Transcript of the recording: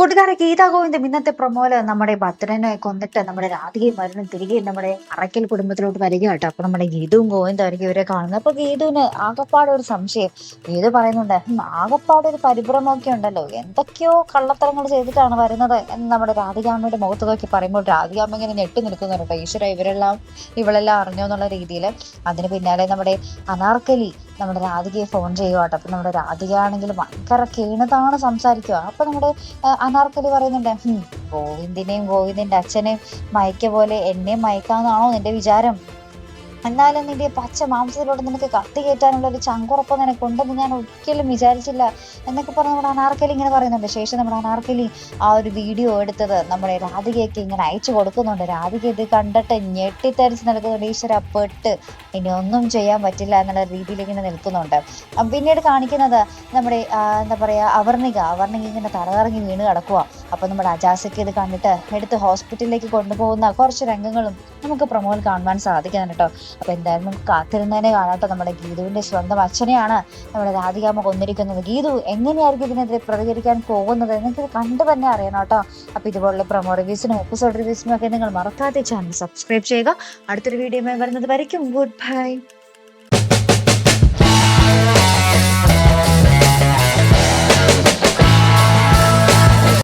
കൂട്ടുകാരെ, ഗീതാ ഗോവിന്ദം ഇന്നത്തെ പ്രൊമോല് നമ്മുടെ ഭദ്രനെ കൊന്നിട്ട് നമ്മുടെ രാധികയും മരണം തിരികെ നമ്മുടെ അറയ്ക്കൽ കുടുംബത്തിലോട്ട് വരിക കേട്ടോ. അപ്പൊ നമ്മുടെ ഗീതവും ഗോവിന്ദായിരിക്കും ഇവരെ കാണുന്നത്. അപ്പൊ ഗീതുവിന് ആകപ്പാടെ ഒരു സംശയം. ഗീതു പറയുന്നുണ്ട്, ആകപ്പാടെ ഒരു പരിഭ്രമമൊക്കെ ഉണ്ടല്ലോ, എന്തൊക്കെയോ കള്ളത്തരങ്ങൾ ചെയ്തിട്ടാണ് വരുന്നത് എന്ന് നമ്മുടെ രാധികാമ്മയുടെ മുഖത്ത് നോക്കി പറയുമ്പോൾ രാധികാമ്മ ഇങ്ങനെ ഞെട്ടി നിൽക്കുന്നു കേട്ടോ. ഈശ്വര, ഇവളെല്ലാം അറിഞ്ഞോ എന്നുള്ള രീതിയിൽ. അതിന് പിന്നാലെ നമ്മുടെ അനാർക്കലി നമ്മുടെ രാധികയെ ഫോൺ ചെയ്യുക കേട്ടോ. അപ്പൊ നമ്മുടെ രാധിക ആണെങ്കിൽ ഭയങ്കര കേണതാണ് സംസാരിക്കുക. അപ്പൊ നമ്മുടെ അനാർക്കലി പറയുന്നുണ്ട്, ഗോവിന്ദിന്റെ അച്ഛനെയും മയക്ക പോലെ എന്നെയും മയക്കാന്നാണോ നിന്റെ വിചാരം? എന്നാലും നിന്റെ പച്ച മാംസത്തിലൂടെ നിനക്ക് കത്തി കയറ്റാനുള്ള ഒരു ചങ്കുറപ്പ് നിനക്കുണ്ടെന്ന് ഞാൻ ഒരിക്കലും വിചാരിച്ചില്ല എന്നൊക്കെ പറഞ്ഞ് നമ്മുടെ അനാർക്കലി ഇങ്ങനെ പറയുന്നുണ്ട്. ശേഷം നമ്മുടെ അനാർക്കലി ആ ഒരു വീഡിയോ എടുത്തത് നമ്മുടെ രാധികയ്ക്ക് ഇങ്ങനെ അയച്ചു കൊടുക്കുന്നുണ്ട്. രാധിക ഇത് കണ്ടിട്ട് ഞെട്ടിത്തരിച്ച് നിൽക്കുന്നുണ്ട്. ഈശ്വര, പെട്ട് ഇനി ഒന്നും ചെയ്യാൻ പറ്റില്ല എന്നുള്ള രീതിയിൽ ഇങ്ങനെ നിൽക്കുന്നുണ്ട്. പിന്നീട് കാണിക്കുന്നത് നമ്മുടെ എന്താ പറയാ, അവർണിക ഇങ്ങനെ തലകറങ്ങി വീണ് കിടക്കുക. അപ്പൊ നമ്മുടെ അജാസയ്ക്ക് ഇത് കണ്ടിട്ട് എടുത്ത് ഹോസ്പിറ്റലിലേക്ക് കൊണ്ടുപോകുന്ന കുറച്ച് രംഗങ്ങളും നമുക്ക് പ്രൊമോയിൽ കാണുവാൻ സാധിക്കുന്നുണ്ട് കേട്ടോ. അപ്പൊ എന്തായാലും നമുക്ക് കാത്തിരുന്നതിനെ കാണാട്ടോ. നമ്മുടെ ഗീതുവിന്റെ സ്വന്തം അച്ഛനെയാണ് നമ്മുടെ രാധികാമ്മ കൊന്നിരിക്കുന്നത്. ഗീതു എങ്ങനെയായിരിക്കും ഇതിനെതിരെ പ്രതികരിക്കാൻ പോകുന്നത് നിങ്ങൾക്ക് കണ്ടു തന്നെ അറിയണം കേട്ടോ. അപ്പൊ ഇതുപോലുള്ള പ്രൊമോ റിവ്യൂസിനും എപ്പിസോഡ് റിവ്യൂസിനും ഒക്കെ നിങ്ങൾ മറക്കാതെ ചാനൽ സബ്സ്ക്രൈബ് ചെയ്യുക. അടുത്തൊരു വീഡിയോ വരുന്നത് വരയ്ക്കും ഗുഡ് ബൈ.